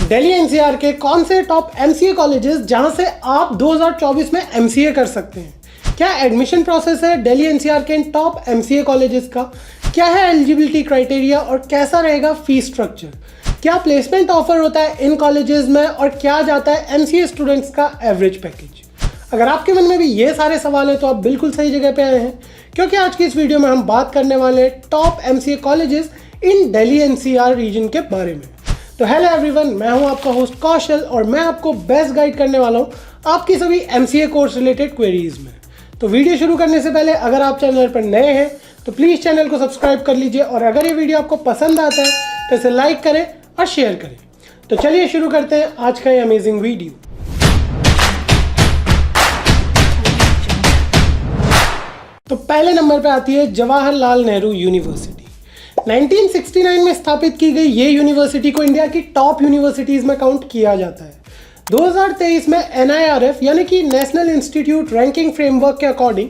Delhi NCR के कौन से टॉप एमसीए कॉलेजेस जहां से आप 2024 में एमसीए कर सकते हैं? क्या एडमिशन प्रोसेस है दिल्ली एनसीआर के इन टॉप एमसीए कॉलेजेस का? क्या है एलिजिबिलिटी क्राइटेरिया और कैसा रहेगा फीस स्ट्रक्चर? क्या प्लेसमेंट ऑफर होता है इन कॉलेजेस में और क्या जाता है एमसीए स्टूडेंट्स का एवरेज पैकेज? अगर आपके मन में भी ये सारे सवाल हैं तो आप बिल्कुल सही जगह पे आए हैं, क्योंकि आज की इस वीडियो में हम बात करने वाले हैं top MCA colleges in Delhi NCR region के बारे में। तो हेलो एवरीवन, मैं हूं आपका होस्ट कौशल और मैं आपको बेस्ट गाइड करने वाला हूं आपकी सभी एमसीए कोर्स रिलेटेड क्वेरीज में। तो वीडियो शुरू करने से पहले अगर आप चैनल पर नए हैं तो प्लीज़ चैनल को सब्सक्राइब कर लीजिए और अगर ये वीडियो आपको पसंद आता है तो इसे लाइक करें और शेयर करें। तो चलिए शुरू करते हैं आज का ये अमेजिंग वीडियो। तो पहले नंबर पे आती है जवाहरलाल नेहरू यूनिवर्सिटी। 1969 में स्थापित की गई ये यूनिवर्सिटी को इंडिया की टॉप यूनिवर्सिटीज में काउंट किया जाता है। 2023 में NIRF यानी कि नेशनल इंस्टीट्यूट रैंकिंग फ्रेमवर्क के according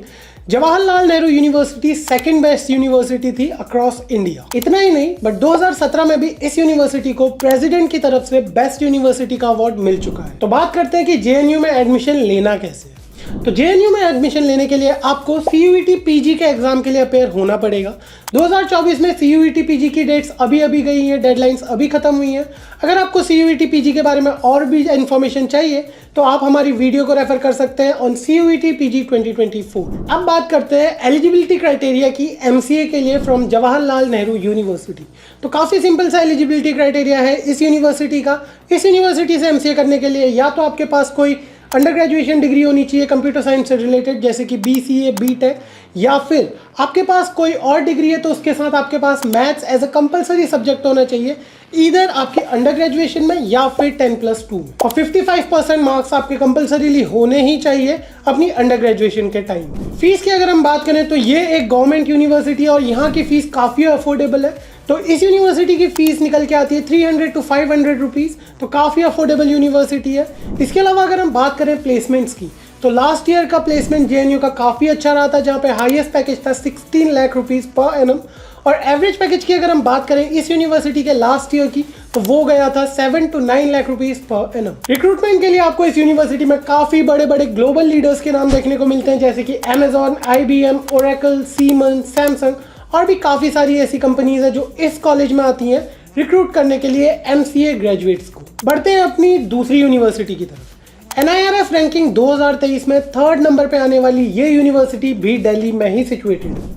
Jawaharlal Nehru university second best university थी अक्रॉस इंडिया। इतना ही नहीं, बट 2017 में भी इस यूनिवर्सिटी को प्रेसिडेंट की तरफ से बेस्ट यूनिवर्सिटी का अवार्ड मिल चुका है। तो बात करते हैं कि JNU में एडमिशन लेना कैसे है। तो JNU में एडमिशन लेने के लिए आपको CUET PG के एग्जाम के लिए अपेयर होना पड़ेगा। 2024 में CUET PG की डेट्स अभी गई हैं, डेडलाइंस अभी खत्म हुई हैं। अगर आपको CUET PG के बारे में और भी इन्फॉर्मेशन चाहिए तो आप हमारी वीडियो को रेफर कर सकते हैं ऑन CUET PG 2024। अब बात करते हैं एलिजिबिलिटी क्राइटेरिया की MCA के लिए फ्रॉम जवाहरलाल नेहरू यूनिवर्सिटी। तो काफ़ी सिंपल सा एलिजिबिलिटी क्राइटेरिया है इस यूनिवर्सिटी का। इस यूनिवर्सिटी से MCA करने के लिए या तो आपके पास कोई अंडर ग्रेजुएशन डिग्री होनी चाहिए कंप्यूटर साइंस से रिलेटेड, जैसे कि BCA BTech, या फिर आपके पास कोई और डिग्री है तो उसके साथ आपके पास maths as a compulsory subject होना चाहिए, इधर आपके अंडर ग्रेजुएशन में या फिर 10+2 में। और 55% मार्क्स आपके कंपलसरीली होने ही चाहिए अपनी अंडर ग्रेजुएशन के टाइम। फीस की अगर हम बात करें तो ये एक गवर्नमेंट यूनिवर्सिटी है और यहाँ की फीस काफ़ी अफोर्डेबल है। तो इस यूनिवर्सिटी की फीस निकल के आती है 300 to 500 रुपीज़, तो काफ़ी अफोर्डेबल यूनिवर्सिटी है। इसके अलावा अगर हम बात करें प्लेसमेंट्स की तो लास्ट ईयर का प्लेसमेंट JNU का काफ़ी अच्छा रहा था, जहाँ पे हाईएस्ट पैकेज था 16 लाख रुपीज़ पर एनम। और एवरेज पैकेज की अगर हम बात करें इस यूनिवर्सिटी के लास्ट ईयर की तो वो गया था 7 to 9 lakh rupees per annum. Recruitment के लिए आपको इस यूनिवर्सिटी में काफ़ी बड़े बड़े ग्लोबल लीडर्स के नाम देखने को मिलते हैं, जैसे कि Amazon, IBM, Oracle, Siemens, Samsung और भी काफ़ी सारी ऐसी कंपनीज हैं जो इस कॉलेज में आती हैं रिक्रूट करने के लिए MCA ग्रेजुएट्स को। बढ़ते हैं अपनी दूसरी यूनिवर्सिटी की तरफ। NIRF रैंकिंग 2023 में 3rd नंबर पे आने वाली ये यूनिवर्सिटी भी दिल्ली में ही सिचुएटेड है,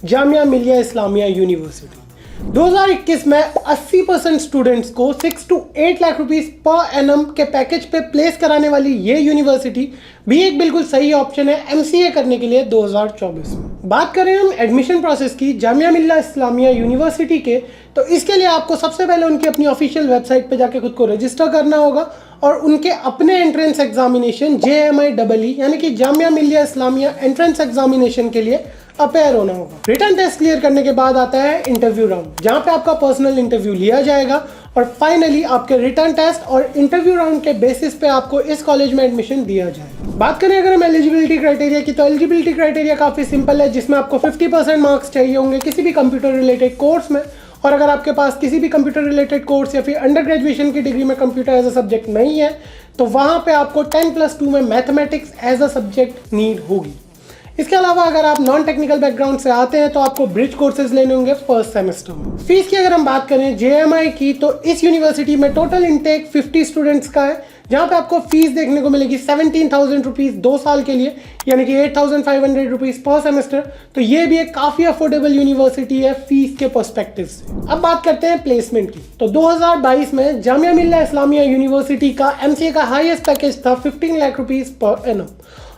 जामिया मिलिया इस्लामिया यूनिवर्सिटी। 2021 में 80% स्टूडेंट्स को 6 to 8 lakh rupees per annum के पैकेज पे प्लेस कराने वाली ये यूनिवर्सिटी भी एक बिल्कुल सही ऑप्शन है MCA करने के लिए 2024 में। बात करें हम एडमिशन प्रोसेस की जामिया मिलिया इस्लामिया यूनिवर्सिटी के, तो इसके लिए आपको सबसे पहले उनकी अपनी ऑफिशियल वेबसाइट पे जाके खुद को रजिस्टर करना होगा और उनके अपने एंट्रेंस एग्जामिनेशन JMIEE यानी कि जामिया मिलिया इस्लामिया एंट्रेंस एग्जामिनेशन के लिए अपेयर होना होगा। रिटर्न टेस्ट क्लियर करने के बाद आता है इंटरव्यू राउंड, जहां पे आपका पर्सनल इंटरव्यू लिया जाएगा और फाइनली आपके रिटर्न टेस्ट और इंटरव्यू राउंड के बेसिस पे आपको इस कॉलेज में एडमिशन दिया जाएगा। बात करें अगर हम एलिजिबिलिटी क्राइटेरिया की तो एलिजिबिलिटी क्राइटेरिया काफ़ी सिंपल है, जिसमें आपको 50% मार्क्स चाहिए होंगे किसी भी कंप्यूटर रिलेटेड कोर्स में। और अगर आपके पास किसी भी कंप्यूटर रिलेटेड कोर्स या फिर अंडर ग्रेजुएशन की डिग्री में कंप्यूटर एज अ सब्जेक्ट नहीं है तो वहाँ पे आपको 10+2 में mathematics as a subject need होगी। इसके अलावा अगर आप नॉन टेक्निकल बैकग्राउंड से आते हैं तो आपको ब्रिज कोर्सेज लेने होंगे फर्स्ट सेमेस्टर में। फीस की अगर हम बात करें JMI की तो इस यूनिवर्सिटी में टोटल इनटेक 50 स्टूडेंट्स का है, जहाँ पे आपको फीस देखने को मिलेगी 17,000 रुपीज़ 2 साल के लिए, यानी कि 8,500 रुपीज़ पर सेमेस्टर। तो ये भी एक काफ़ी अफोर्डेबल यूनिवर्सिटी है फीस के पर्सपेक्टिव से। अब बात करते हैं प्लेसमेंट की। तो 2022 में जामिया मिलिया इस्लामिया यूनिवर्सिटी का MCA का हाईएस्ट पैकेज था 15 लाख रुपीज़ पर एनम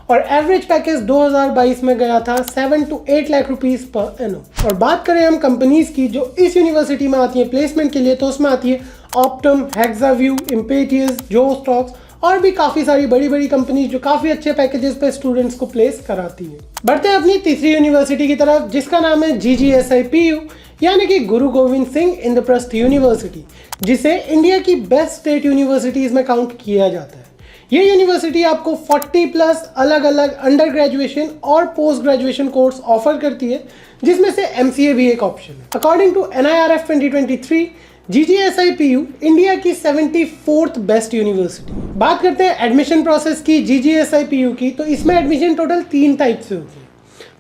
और एवरेज पैकेज 2022 में गया था 7 to 8 lakh rupees per annum. और बात करें हम कंपनीज की जो इस यूनिवर्सिटी में आती है प्लेसमेंट के लिए, तो उसमें आती है ऑप्टम, हेक्साव्यू, इम्पेटियस, जोस्टॉक्स और भी काफ़ी सारी बड़ी बड़ी कंपनीज जो काफ़ी अच्छे पैकेजेस पे स्टूडेंट्स को प्लेस कराती है। बढ़ते हैं अपनी तीसरी यूनिवर्सिटी की तरफ, जिसका नाम है GGSIPU यानी कि गुरु गोविंद सिंह इंद्रप्रस्थ यूनिवर्सिटी, जिसे इंडिया की बेस्ट स्टेट यूनिवर्सिटीज़ में काउंट किया जाता है। ये यूनिवर्सिटी आपको 40+ अलग अलग अंडर ग्रेजुएशन और पोस्ट ग्रेजुएशन कोर्स ऑफर करती है, जिसमें से MCA भी एक ऑप्शन है। According to NIRF 2023 GGSIPU India की 74th बेस्ट यूनिवर्सिटी। बात करते हैं एडमिशन प्रोसेस की GGSIPU की, तो इसमें एडमिशन टोटल 3 टाइप से होती है।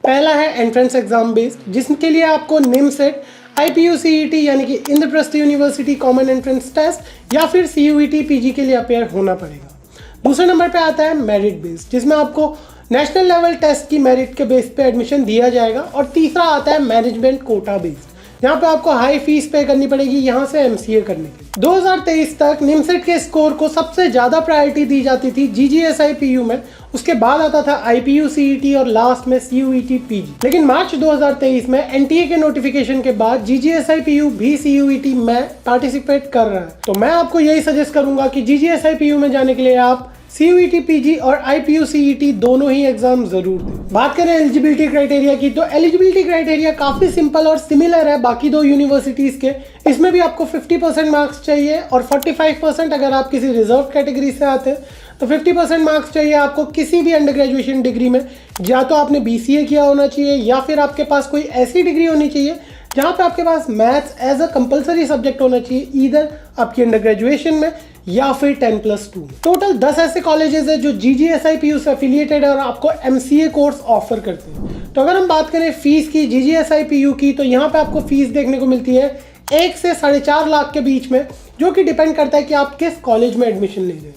पहला है एंट्रेंस एग्जाम बेस्ड, जिसके लिए आपको निमसेट, IPU CET यानी कि Indraprastha university common entrance test या फिर CUET PG के लिए अपेयर होना पड़ेगा। दूसरे नंबर पे आता है मेरिट बेस्ड, जिसमें आपको नेशनल लेवल टेस्ट की मेरिट के बेस पे एडमिशन दिया जाएगा। और तीसरा आता है मैनेजमेंट कोटा बेस्ड, जहाँ पे आपको हाई फीस पे करनी पड़ेगी यहाँ से MCA करने के लिए। 2023 तक निमसेट के स्कोर को सबसे ज़्यादा प्रायोरिटी दी जाती थी GGSIPU में, उसके बाद आता था IPU CET और लास्ट में CUET PG। लेकिन मार्च 2023 में NTA के नोटिफिकेशन के बाद GGSIPU भी CUET में पार्टिसिपेट कर रहा है। तो मैं आपको यही सजेस्ट करूंगा कि GGSIPU में जाने के लिए आप CUET PG और IPU CET दोनों ही एग्जाम जरूर दें। बात करें एलिजिबिलिटी क्राइटेरिया की, तो एलिजिबिलिटी क्राइटेरिया काफ़ी सिंपल और सिमिलर है बाकी दो यूनिवर्सिटीज़ के। इसमें भी आपको 50% मार्क्स चाहिए और 45% अगर आप किसी रिजर्व कैटेगरी से आते हैं तो 50% मार्क्स चाहिए आपको किसी भी अंडर ग्रेजुएशन डिग्री में। या तो आपने BCA किया होना चाहिए या फिर आपके पास कोई ऐसी डिग्री होनी चाहिए जहाँ पे आपके पास maths as a compulsory subject होना चाहिए, ईदर आपकी अंडर ग्रेजुएशन में या फिर 10+2। टोटल 10 ऐसे कॉलेजेस है जो GGSIPU से एफिलिएटेड है और आपको MCA कोर्स ऑफर करते हैं। तो अगर हम बात करें फीस की GGSIPU की, तो यहाँ पे आपको फीस देखने को मिलती है 1 से 4.5 लाख के बीच में, जो कि डिपेंड करता है कि आप किस कॉलेज में एडमिशन ले रहे हैं।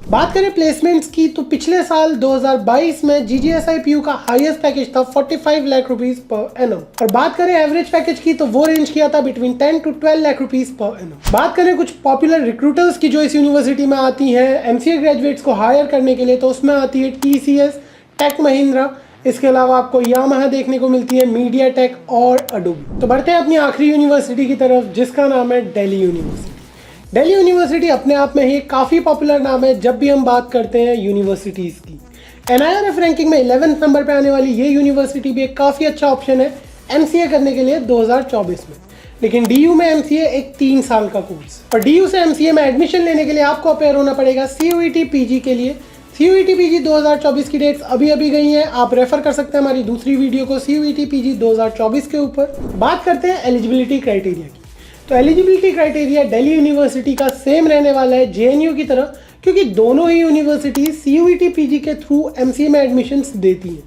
बात करें प्लेसमेंट्स की, तो पिछले साल 2022 में GGSIPU का हाईएस्ट पैकेज था 45 लाख रुपीस पर एनम। और बात करें एवरेज पैकेज की, तो वो रेंज किया था between 10 to 12 lakh rupees per annum. बात करें कुछ पॉपुलर रिक्रूटर्स की जो इस यूनिवर्सिटी में आती हैं MCA ग्रेजुएट्स को हायर करने के लिए, तो उसमें आती है TCS, टेक महिंद्रा, इसके अलावा आपको यामाहा देखने को मिलती है, मीडियाटेक और अडोबी। तो बढ़ते हैं अपनी आखिरी यूनिवर्सिटी की तरफ, जिसका नाम है दिल्ली यूनिवर्सिटी। दिल्ली यूनिवर्सिटी अपने आप में ही काफ़ी पॉपुलर नाम है जब भी हम बात करते हैं यूनिवर्सिटीज़ की। NIRF रैंकिंग में 11th नंबर पे आने वाली ये यूनिवर्सिटी भी एक काफ़ी अच्छा ऑप्शन है MCA करने के लिए 2024 में। लेकिन DU में MCA एक 3 साल का कोर्स, और DU से MCA में एडमिशन लेने के लिए आपको अपेयर होना पड़ेगा CUET PG के लिए। CUET PG 2024 की डेट्स अभी गई हैं, आप रेफर कर सकते हैं हमारी दूसरी वीडियो को CUET PG 2024 के ऊपर। बात करते हैं एलिजिबिलिटी क्राइटेरिया की, तो एलिजिबिलिटी क्राइटेरिया दिल्ली यूनिवर्सिटी का सेम रहने वाला है JNU की तरह, क्योंकि दोनों ही यूनिवर्सिटी CUET PG के थ्रू MCA में एडमिशन्स देती हैं।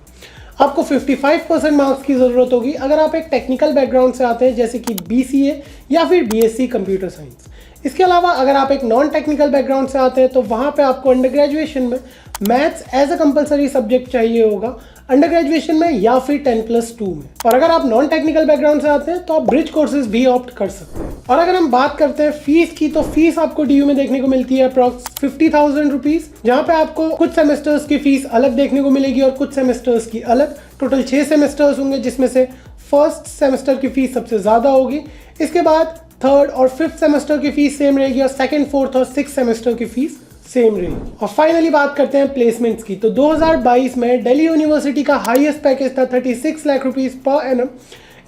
आपको 55% मार्क्स की ज़रूरत होगी अगर आप एक टेक्निकल बैकग्राउंड से आते हैं, जैसे कि BCA या फिर BSc कंप्यूटर साइंस। इसके अलावा अगर आप एक नॉन टेक्निकल बैकग्राउंड से आते हैं तो वहाँ पे आपको अंडर ग्रेजुएशन में maths as a compulsory subject चाहिए होगा अंडर ग्रेजुएशन में या फिर 10+2 में। और अगर आप नॉन टेक्निकल बैकग्राउंड से आते हैं तो आप ब्रिज कोर्सेज भी ऑप्ट कर सकते हैं। और अगर हम बात करते हैं फीस की, तो फीस आपको DU में देखने को मिलती है अप्रॉक्स 50,000 रुपीज़, जहाँ पे आपको कुछ सेमेस्टर्स की फीस अलग देखने को मिलेगी और कुछ सेमेस्टर्स की अलग। टोटल 6 सेमेस्टर्स होंगे, जिसमें से फर्स्ट सेमेस्टर की फीस सबसे ज़्यादा होगी, इसके बाद 3rd और 5th सेमेस्टर की फीस सेम रहेगी और 2nd, 4th और 6th सेमेस्टर की फीस सेम रहेगी। और फाइनली बात करते हैं प्लेसमेंट्स की, तो 2022 में दिल्ली यूनिवर्सिटी का हाईएस्ट पैकेज था 36 लाख रुपीस पर एनम।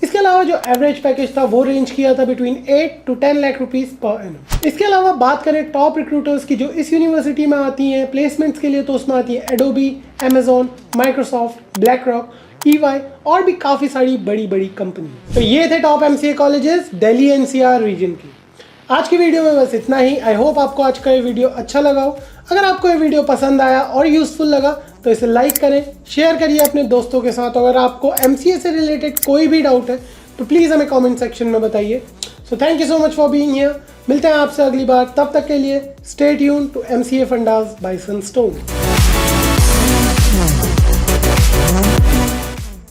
इसके अलावा जो एवरेज पैकेज था वो रेंज किया था between 8 to 10 lakh rupees per annum. इसके अलावा बात करें टॉप रिक्रूटर्स की जो इस यूनिवर्सिटी में आती हैं प्लेसमेंट्स के लिए, तो उसमें आती है Adobe, Amazon, Microsoft, BlackRock, EY और भी काफ़ी सारी बड़ी कंपनी। तो ये थे top MCA colleges Delhi NCR region की। आज की वीडियो में बस इतना ही। आई होप आपको आज का ये वीडियो अच्छा लगा हो। अगर आपको ये वीडियो पसंद आया और यूजफुल लगा तो इसे लाइक करें, शेयर करिए अपने दोस्तों के साथ। अगर आपको MCA से रिलेटेड कोई भी डाउट है तो प्लीज़ हमें कमेंट सेक्शन में बताइए। So thank you so much for being here. मिलते हैं आपसे अगली बार, तब तक के लिए stay tuned to MCA fundas by Sunstone.